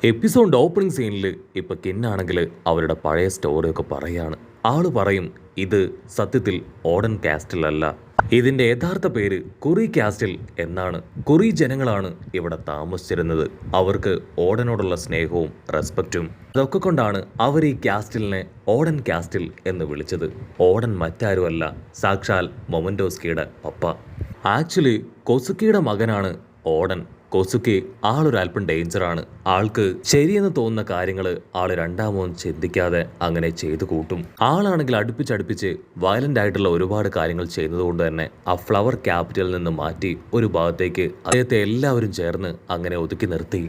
എപ്പിസോഡിന്റെ opening സീനിൽ ഇപ്പൊ കിന്നാണെങ്കിൽ അവരുടെ പഴയ സ്റ്റോറിയൊക്കെ പറയാണ്. ആള് പറയും ഇത് സത്യത്തിൽ ഓഡൻ കാസ്റ്റിലല്ല, ഇതിന്റെ യഥാർത്ഥ പേര് കുറി കാസ്റ്റിൽ എന്നാണ്. കുറി ജനങ്ങളാണ് ഇവിടെ താമസിച്ചിരുന്നത്. അവർക്ക് ഓഡനോടുള്ള സ്നേഹവും റെസ്പെക്റ്റും അതൊക്കെ കൊണ്ടാണ് അവർ ഈ കാസ്റ്റിലിനെ ഓഡൻ കാസ്റ്റിൽ എന്ന് വിളിച്ചത്. ഓഡൻ മറ്റാരുമല്ല, സാക്ഷാൽ മൊമന്റോസ്കിയുടെ പപ്പ. ആക്ച്വലി കൊസുക്കിയുടെ മകനാണ് ഓഡൻ. കൊസുക്കി ആളൊരല്പം ഡേഞ്ചറാണ്. ആൾക്ക് ശരിയെന്ന് തോന്നുന്ന കാര്യങ്ങൾ ആള് രണ്ടാമതും ചിന്തിക്കാതെ അങ്ങനെ ചെയ്തു കൂട്ടും. ആളാണെങ്കിൽ അടുപ്പിച്ചടുപ്പിച്ച് വയലന്റ് ആയിട്ടുള്ള ഒരുപാട് കാര്യങ്ങൾ ചെയ്യുന്നതുകൊണ്ട് തന്നെ ആ ഫ്ലവർ ക്യാപിറ്റലിൽ നിന്ന് മാറ്റി ഒരു ഭാഗത്തേക്ക് അദ്ദേഹത്തെ എല്ലാവരും ചേർന്ന് അങ്ങനെ ഒതുക്കി നിർത്തി.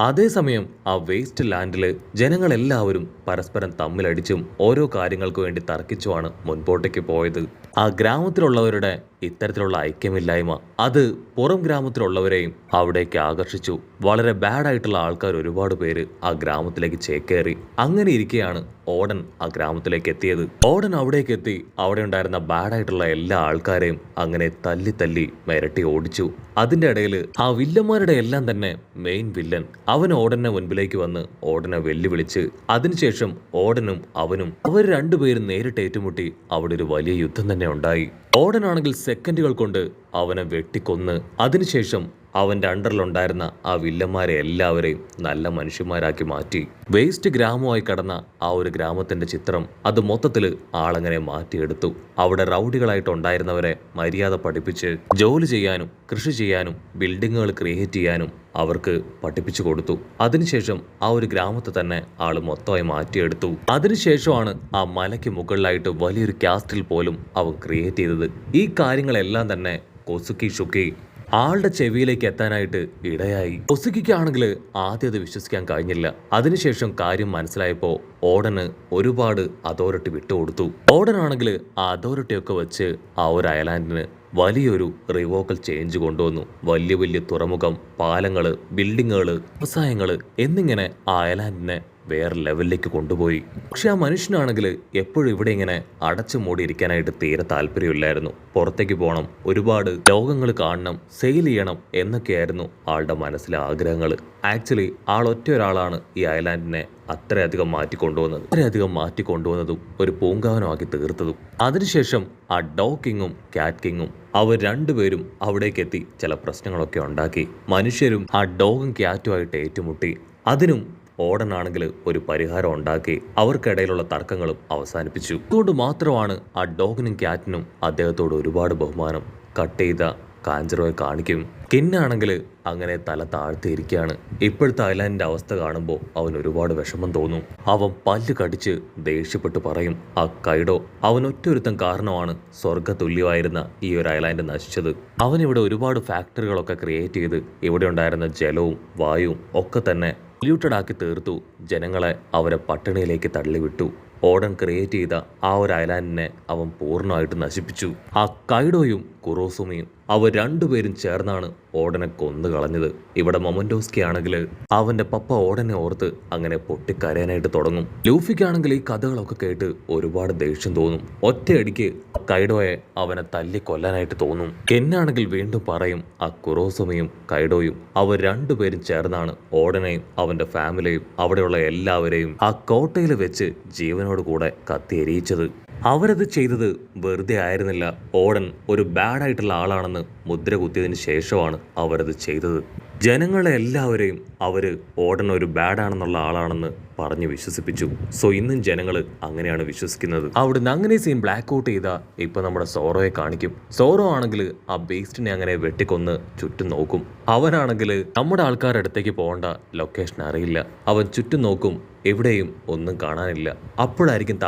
അതേസമയം ആ വേസ്റ്റ് ലാൻഡില് ജനങ്ങളെല്ലാവരും പരസ്പരം തമ്മിലടിച്ചും ഓരോ കാര്യങ്ങൾക്ക് വേണ്ടി തർക്കിച്ചുമാണ് മുൻപോട്ടേക്ക് പോയത്. ആ ഗ്രാമത്തിലുള്ളവരുടെ ഇത്തരത്തിലുള്ള ഐക്യമില്ലായ്മ അത് പുറം ഗ്രാമത്തിലുള്ളവരെയും അവിടേക്ക് ആകർഷിച്ചു. വളരെ ബാഡായിട്ടുള്ള ആൾക്കാർ ഒരുപാട് പേര് ആ ഗ്രാമത്തിലേക്ക് ചേക്കേറി. അങ്ങനെ ഇരിക്കെയാണ് ഓഡൻ ആ ഗ്രാമത്തിലേക്ക് എത്തിയത്. ഓഡൻ അവിടേക്ക് എത്തി അവിടെ ഉണ്ടായിരുന്ന ബാഡായിട്ടുള്ള എല്ലാ ആൾക്കാരെയും അങ്ങനെ തല്ലി തല്ലി മിരട്ടി ഓടിച്ചു. അതിന്റെ ഇടയിൽ ആ വില്ലന്മാരുടെ എല്ലാം തന്നെ മെയിൻ വില്ലൻ അവൻ ഓഡനെ മുൻപിലേക്ക് വന്ന് ഓഡനെ വെല്ലുവിളിച്ച് അതിനുശേഷം ഓഡനും അവനും അവർ രണ്ടുപേരും നേരിട്ട് ഏറ്റുമുട്ടി അവിടെ ഒരു വലിയ യുദ്ധം തന്നെ ഉണ്ടായി. ഓഡനാണെങ്കിൽ സെക്കൻഡുകൾ കൊണ്ട് അവനെ വെട്ടിക്കൊന്ന് അതിനുശേഷം അവന്റെ അണ്ടറിലുണ്ടായിരുന്ന ആ വില്ലന്മാരെ എല്ലാവരെയും നല്ല മനുഷ്യന്മാരാക്കി മാറ്റി. വേസ്റ്റ് ഗ്രാമമായി കടന്ന ആ ഒരു ഗ്രാമത്തിന്റെ ചിത്രം അത് മൊത്തത്തിൽ ആളങ്ങനെ മാറ്റിയെടുത്തു. അവിടെ റൗഡികളായിട്ടുണ്ടായിരുന്നവരെ മര്യാദ പഠിപ്പിച്ച് ജോലി ചെയ്യാനും കൃഷി ചെയ്യാനും ബിൽഡിങ്ങുകൾ ക്രിയേറ്റ് ചെയ്യാനും അവർക്ക് പഠിപ്പിച്ചു കൊടുത്തു. അതിനുശേഷം ആ ഒരു ഗ്രാമത്തെ തന്നെ ആള് മൊത്തമായി മാറ്റിയെടുത്തു. അതിനുശേഷമാണ് ആ മലയ്ക്ക് മുകളിലായിട്ട് വലിയൊരു കാസ്റ്റിൽ പോലും അവൻ ക്രിയേറ്റ് ചെയ്തത്. ഈ കാര്യങ്ങളെല്ലാം തന്നെ കൊസുക്കി ഷുക്കി ആളുടെ ചെവിയിലേക്ക് എത്താനായിട്ട് ഇടയായി. കൊസുക്കിക്കാണെങ്കിൽ ആദ്യം അത് വിശ്വസിക്കാൻ കഴിഞ്ഞില്ല. അതിനുശേഷം കാര്യം മനസ്സിലായപ്പോൾ ഓഡന് ഒരുപാട് അതോറിറ്റി വിട്ടുകൊടുത്തു. ഓഡനാണെങ്കിൽ ആ അതോറിറ്റിയൊക്കെ വെച്ച് ആ ഒരു അയലാൻഡിന് വലിയൊരു റിവോക്കൽ ചേഞ്ച് കൊണ്ടുവന്നു. വലിയ വലിയ തുറമുഖം, പാലങ്ങള്, ബിൽഡിങ്ങുകള്, വ്യവസായങ്ങള് എന്നിങ്ങനെ ആ അയലാൻഡിനെ വേറെ ലെവലിലേക്ക് കൊണ്ടുപോയി. പക്ഷെ ആ മനുഷ്യനാണെങ്കിൽ എപ്പോഴും ഇവിടെ ഇങ്ങനെ അടച്ചു മൂടിയിരിക്കാനായിട്ട് തീരെ താല്പര്യമില്ലായിരുന്നു. പുറത്തേക്ക് പോകണം, ഒരുപാട് ലോകങ്ങൾ കാണണം, സെയിൽ ചെയ്യണം എന്നൊക്കെയായിരുന്നു ആളുടെ മനസ്സിലെ ആഗ്രഹങ്ങൾ. ആക്ച്വലി ആൾ ഒറ്റ ഒരാളാണ് ഈ ഐലാൻഡിനെ അത്രയധികം മാറ്റിക്കൊണ്ടുവന്നതും ഒരു പൂങ്കാവനമാക്കി തീർത്തതും. അതിനുശേഷം ആ ഡോഗ് കിങ്ങും ക്യാറ്റ് കിങ്ങും അവർ രണ്ടുപേരും അവിടേക്ക് എത്തി ചില പ്രശ്നങ്ങളൊക്കെ ഉണ്ടാക്കി. മനുഷ്യരും ആ ഡോഗും ക്യാറ്റുമായിട്ട് ഏറ്റുമുട്ടി. അതിനും ഓഡനാണെങ്കിൽ ഒരു പരിഹാരം ഉണ്ടാക്കി അവർക്കിടയിലുള്ള തർക്കങ്ങളും അവസാനിപ്പിച്ചു. അതുകൊണ്ട് മാത്രമാണ് ആ ഡോഗിനും ക്യാറ്റിനും അദ്ദേഹത്തോട് ഒരുപാട് ബഹുമാനം. കട്ട് ചെയ്ത കാഞ്ചറോയെ കാണിക്കും. കിന്നാണെങ്കിൽ അങ്ങനെ തല താഴ്ത്തിയിരിക്കുകയാണ്. ഇപ്പോഴത്തെ ഐലാൻഡിന്റെ അവസ്ഥ കാണുമ്പോൾ അവൻ ഒരുപാട് വിഷമം തോന്നും. അവൻ പല്ല് കടിച്ച് ദേഷ്യപ്പെട്ട് പറയും, ആ കൈഡോ അവൻ ഒറ്റൊരുത്തൻ കാരണമാണ് സ്വർഗ്ഗതുല്യമായിരുന്ന ഈ ഒരു ഐലാൻഡ് നശിച്ചത്. അവനിവിടെ ഒരുപാട് ഫാക്ടറികളൊക്കെ ക്രിയേറ്റ് ചെയ്ത് ഇവിടെ ഉണ്ടായിരുന്ന ജലവും വായുവും ഒക്കെ തന്നെ പൊല്യൂട്ടഡ് ആക്കി തീർത്തു. ജനങ്ങളെ അവരെ പട്ടിണിയിലേക്ക് തള്ളിവിട്ടു. ഓഡൻ ക്രിയേറ്റ് ചെയ്ത ആ ഒരു ഐലാൻഡിനെ അവൻ പൂർണ്ണമായിട്ട് നശിപ്പിച്ചു. ആ കൈഡോയും കുറോസുമിയും അവർ രണ്ടുപേരും ചേർന്നാണ് ഓഡനെ കൊന്നു കളഞ്ഞത്. ഇവിടെ മൊമന്റോസ്കി ആണെങ്കിൽ അവന്റെ പപ്പ ഓഡനെ ഓർത്ത് അങ്ങനെ പൊട്ടിക്കരയാനായിട്ട് തുടങ്ങും. ലൂഫിക്കാണെങ്കിൽ ഈ കഥകളൊക്കെ കേട്ട് ഒരുപാട് ദേഷ്യം തോന്നും. ഒറ്റയടിക്ക് കൈഡോയെ അവനെ തല്ലി കൊല്ലാനായിട്ട് തോന്നും. കെന്നാണെങ്കിൽ വീണ്ടും പറയും ആ കുറോസുമിയും കൈഡോയും അവർ രണ്ടുപേരും ചേർന്നാണ് ഓഡനെയും അവന്റെ ഫാമിലിയും അവിടെയുള്ള എല്ലാവരെയും ആ കോട്ടയിൽ വെച്ച് ജീവനോട് കൂടെ കത്തിയെരിയിച്ചത്. അവരത് ചെയ്തത് വെറുതെ ആയിരുന്നില്ല. ഓഡൻ ഒരു ബാഡായിട്ടുള്ള ആളാണെന്ന് മുദ്ര കുത്തിയതിന് ശേഷമാണ് അവരത് ചെയ്തത്. ജനങ്ങളെ എല്ലാവരെയും അവര് ഓഡൻ ഒരു ബാഡാണെന്നുള്ള ആളാണെന്ന് പറഞ്ഞ് വിശ്വസിപ്പിച്ചു. സോ ഇന്നും ജനങ്ങൾ അങ്ങനെയാണ് വിശ്വസിക്കുന്നത്. അവിടുന്ന് അങ്ങനെ സീൻ ബ്ലാക്ക് ഔട്ട് ചെയ്ത ഇപ്പൊ നമ്മുടെ സോറോയെ കാണിക്കും. സോറോ ആണെങ്കിൽ ആ ബേസ്റ്റിനെ അങ്ങനെ വെട്ടിക്കൊന്ന് ചുറ്റും നോക്കും. അവനാണെങ്കിൽ നമ്മുടെ ആൾക്കാരുടെ അടുത്തേക്ക് പോകേണ്ട ലൊക്കേഷൻ അറിയില്ല. അവൻ ചുറ്റും നോക്കും, എവിടെയും ഒന്നും കാണാനില്ല. അപ്പോഴായിരിക്കും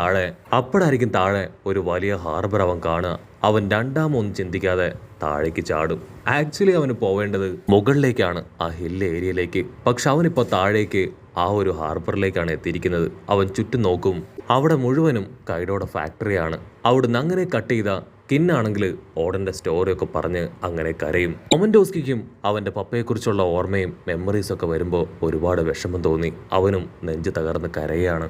താഴെ ഒരു വലിയ ഹാർബർ അവൻ കാണുക. അവൻ രണ്ടാമൊന്നും ചിന്തിക്കാതെ താഴേക്ക് ചാടും. ആക്ച്വലി അവന് പോവേണ്ടത് മുകളിലേക്കാണ്, ആ ഹിൽ ഏരിയയിലേക്ക്. പക്ഷെ അവനിപ്പോ താഴേക്ക് ആ ഒരു ഹാർബറിലേക്കാണ് എത്തിയിരിക്കുന്നത്. അവൻ ചുറ്റും നോക്കും, അവിടെ മുഴുവനും കൈഡോയുടെ ഫാക്ടറിയാണ്. അവിടുന്ന് അങ്ങനെ കട്ട് ചെയ്ത കിന്നാണെങ്കിൽ ഓടന്റെ സ്റ്റോറിയൊക്കെ പറഞ്ഞ് അങ്ങനെ കരയും. മൊമന്റോസ്കിക്കും അവന്റെ പപ്പയെക്കുറിച്ചുള്ള ഓർമ്മയും മെമ്മറീസും ഒക്കെ വരുമ്പോൾ ഒരുപാട് വിഷമം തോന്നി. അവനും നെഞ്ച് തകർന്ന് കരയാണ്.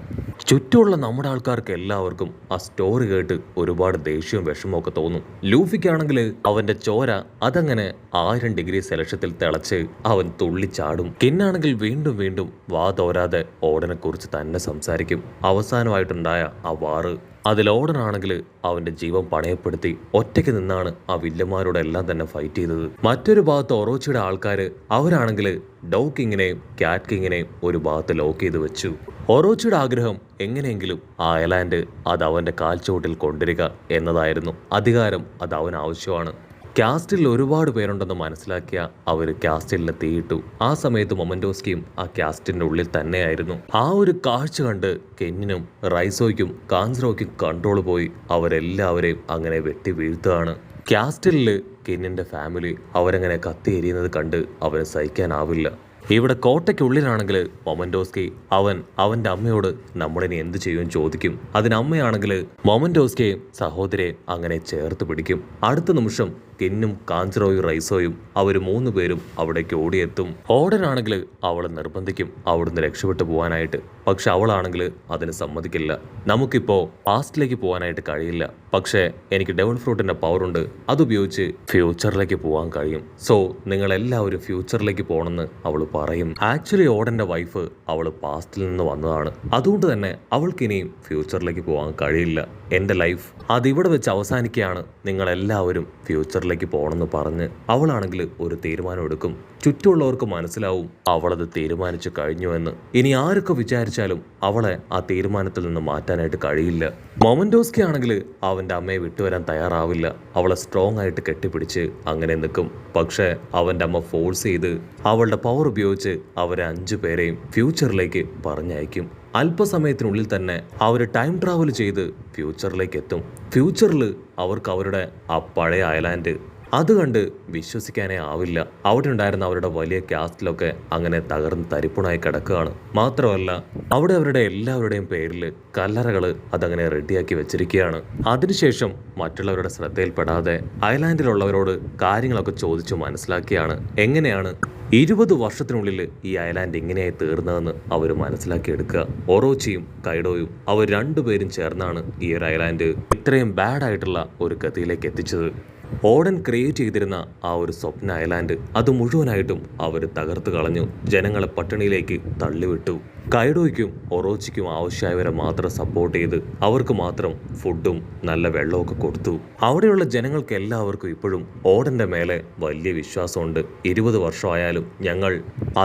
ചുറ്റുമുള്ള നമ്മുടെ ആൾക്കാർക്ക് എല്ലാവർക്കും ആ സ്റ്റോറി കേട്ട് ഒരുപാട് ദേഷ്യവും വിഷമവും ഒക്കെ തോന്നും. ലൂഫിക്കാണെങ്കിൽ അവന്റെ ചോര അതങ്ങനെ 1000 ഡിഗ്രി സെൽഷ്യത്തിൽ തിളച്ച് അവൻ തുള്ളിച്ചാടും. കിന്നാണെങ്കിൽ വീണ്ടും വീണ്ടും വാ തോരാതെ ഓടനെ കുറിച്ച് തന്നെ സംസാരിക്കും. അവസാനമായിട്ടുണ്ടായ ആ വാറ്, അതിൽ ഓടനാണെങ്കിൽ അവന്റെ ജീവൻ പണയപ്പെടുത്തി ഒറ്റയ്ക്ക് നിന്നാണ് ആ വില്ലന്മാരോടെല്ലാം തന്നെ ഫൈറ്റ് ചെയ്തത്. മറ്റൊരു ഭാഗത്ത് ഒറോച്ചിയുടെ ആൾക്കാർ അവരാണെങ്കിൽ ഡൗ കിങ്ങിനെയും ക്യാറ്റ് കിങ്ങിനെയും ഒരു ഭാഗത്ത് ലോക്ക് ചെയ്ത് വെച്ചു. ഒറോച്ചിയുടെ ആഗ്രഹം എങ്ങനെയെങ്കിലും ആ ഐലാൻഡ് അത് അവന്റെ കാൽച്ചുവട്ടിൽ കൊണ്ടുവരിക എന്നതായിരുന്നു. അധികാരം അത് അവൻ ആവശ്യമാണ്. കാസ്റ്റിൽ ഒരുപാട് പേരുണ്ടെന്ന് മനസ്സിലാക്കിയ അവർ കാസ്റ്റിലിന് തീയിട്ടു. ആ സമയത്ത് മൊമന്റോസ്കിയും ആ കാസ്റ്റിന്റെ ഉള്ളിൽ തന്നെയായിരുന്നു. ആ ഒരു കാഴ്ച കണ്ട് കെന്നിനും റൈസോയ്ക്കും കാൻസറോയ്ക്കും കൺട്രോൾ പോയി. അവരെല്ലാവരെയും അങ്ങനെ വെട്ടി വീഴ്ത്തുകയാണ്. കാസ്റ്റിലില് കെന്നിന്റെ ഫാമിലി അവരങ്ങനെ കത്തി എരിയുന്നത് കണ്ട് അവന് സഹിക്കാനാവില്ല. ഇവിടെ കോട്ടയ്ക്കുള്ളിലാണെങ്കിൽ മൊമന്റോസ്കി അവന്റെ അമ്മയോട് നമ്മളിനി എന്ത് ചെയ്യുമെന്ന് ചോദിക്കും. അതിനമ്മയാണെങ്കിൽ മൊമന്റോസ്കിയെയും സഹോദരിയെയും അങ്ങനെ ചേർത്ത് പിടിക്കും. അടുത്ത നിമിഷം കെന്നും കാൻസറോയും റൈസോയും അവർ 3 പേരും അവിടേക്ക് ഓടിയെത്തും. ഓടനാണെങ്കിൽ അവളെ നിർബന്ധിക്കും അവിടുന്ന് രക്ഷപ്പെട്ടു പോകാനായിട്ട്. പക്ഷെ അവളാണെങ്കിൽ അതിന് സമ്മതിക്കില്ല. നമുക്കിപ്പോൾ പാസ്റ്റിലേക്ക് പോകാനായിട്ട് കഴിയില്ല, പക്ഷേ എനിക്ക് ഡെവൽ ഫ്രൂട്ടിന്റെ പവർ ഉണ്ട്, അതുപയോഗിച്ച് ഫ്യൂച്ചറിലേക്ക് പോകാൻ കഴിയും. സോ നിങ്ങളെല്ലാവരും ഫ്യൂച്ചറിലേക്ക് പോകണമെന്ന് അവൾ പറയും. ആക്ച്വലി ഓടന്റെ വൈഫ് അവൾ പാസ്റ്റിൽ നിന്ന് വന്നതാണ്. അതുകൊണ്ട് തന്നെ അവൾക്കിനിയും ഫ്യൂച്ചറിലേക്ക് പോകാൻ കഴിയില്ല. എൻ്റെ ലൈഫ് അതിവിടെ വെച്ച് അവസാനിക്കുകയാണ്, നിങ്ങളെല്ലാവരും ഫ്യൂച്ചറിലേക്ക് പോകണമെന്ന് പറഞ്ഞ് അവളാണെങ്കിൽ ഒരു തീരുമാനം എടുക്കും. ചുറ്റുമുള്ളവർക്ക് മനസ്സിലാവും അവളത് തീരുമാനിച്ചു കഴിഞ്ഞുവെന്ന്. ഇനി ആരൊക്കെ വിചാരിച്ചാലും അവളെ ആ തീരുമാനത്തിൽ നിന്ന് മാറ്റാനായിട്ട് കഴിയില്ല. മൊമന്റോസ്കി ആണെങ്കിൽ അവന്റെ അമ്മയെ വിട്ടുവരാൻ തയ്യാറാവില്ല. അവളെ സ്ട്രോങ് ആയിട്ട് കെട്ടിപ്പിടിച്ച് അങ്ങനെ നിൽക്കും. പക്ഷേ അവന്റെ അമ്മ ഫോഴ്സ് ചെയ്ത് അവളുടെ പവർ ഉപയോഗിച്ച് അവരെ 5 പേരെയും ഫ്യൂച്ചറിലേക്ക് പറഞ്ഞയക്കും. അല്പസമയത്തിനുള്ളിൽ തന്നെ അവർ ടൈം ട്രാവൽ ചെയ്ത് ഫ്യൂച്ചറിലേക്ക് എത്തും. ഫ്യൂച്ചറിൽ അവർക്ക് അവരുടെ ആ പഴയ ഐലാൻഡ് അത് കണ്ട് വിശ്വസിക്കാനേ ആവില്ല. അവിടെ ഉണ്ടായിരുന്ന അവരുടെ വലിയ കാസ്റ്റിലൊക്കെ അങ്ങനെ തകർന്ന് തരിപ്പണായി കിടക്കുകയാണ്. മാത്രമല്ല അവിടെ അവരുടെ എല്ലാവരുടെയും പേരിൽ കല്ലറകൾ അതങ്ങനെ റെഡിയാക്കി വെച്ചിരിക്കുകയാണ്. അതിനുശേഷം മറ്റുള്ളവരുടെ ശ്രദ്ധയിൽപ്പെടാതെ ഐലാൻഡിലുള്ളവരോട് കാര്യങ്ങളൊക്കെ ചോദിച്ചു മനസ്സിലാക്കിയാണ് എങ്ങനെയാണ് 20 വർഷത്തിനുള്ളിൽ ഈ ഐലാൻഡ് ഇങ്ങനെയായി തീർന്നതെന്ന് അവർ മനസ്സിലാക്കിയെടുക്കുക. ഒറോച്ചിയും കൈഡോയും അവർ 2 പേരും ചേർന്നാണ് ഈ ഒരു ഐലാൻഡ് ഇത്രയും ബാഡായിട്ടുള്ള ഒരു ഗതിയിലേക്ക് എത്തിച്ചത്. ഓടൻ ക്രിയേറ്റ് ചെയ്തിരുന്ന ആ ഒരു സ്വപ്ന ഐലാൻഡ് അത് മുഴുവനായിട്ടും അവർ തകർത്ത് കളഞ്ഞു. ജനങ്ങളെ പട്ടിണിയിലേക്ക് തള്ളിവിട്ടു. കൈഡോയ്ക്കും ഒറോച്ചിക്കും ആവശ്യമായവരെ മാത്രം സപ്പോർട്ട് ചെയ്ത് അവർക്ക് മാത്രം ഫുഡും നല്ല വെള്ളമൊക്കെ കൊടുത്തു. അവിടെയുള്ള ജനങ്ങൾക്ക് എല്ലാവർക്കും ഇപ്പോഴും ഓടന്റെ മേലെ വലിയ വിശ്വാസമുണ്ട്. 20 വർഷമായാലും ഞങ്ങൾ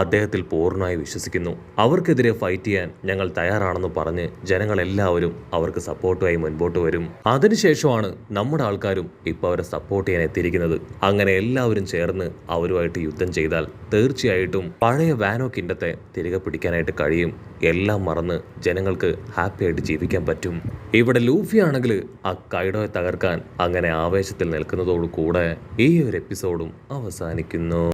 അദ്ദേഹത്തിൽ പൂർണ്ണമായി വിശ്വസിക്കുന്നു, അവർക്കെതിരെ ഫൈറ്റ് ചെയ്യാൻ ഞങ്ങൾ തയ്യാറാണെന്ന് പറഞ്ഞ് ജനങ്ങളെല്ലാവരും അവർക്ക് സപ്പോർട്ടുമായി മുൻപോട്ട് വരും. അതിനുശേഷമാണ് നമ്മുടെ ആൾക്കാരും ഇപ്പോൾ അവരെ സപ്പോർട്ട് ചെയ്യാൻ എത്തിയിരിക്കുന്നത്. അങ്ങനെ എല്ലാവരും ചേർന്ന് അവരുമായിട്ട് യുദ്ധം ചെയ്താൽ തീർച്ചയായിട്ടും പഴയ വാനോ കിൻഡത്തെ തിരികെ പിടിക്കാനായിട്ട് കഴിയും. എല്ലാം മറന്ന് ജനങ്ങൾക്ക് ഹാപ്പി ആയിട്ട് ജീവിക്കാൻ പറ്റും. ഇവിടെ ലൂഫി ആണെങ്കിൽ ആ കൈഡോയെ തകർക്കാൻ അങ്ങനെ ആവേശത്തിൽ നിൽക്കുന്നതോടു കൂടെ ഈ ഒരു എപ്പിസോഡും അവസാനിക്കുന്നു.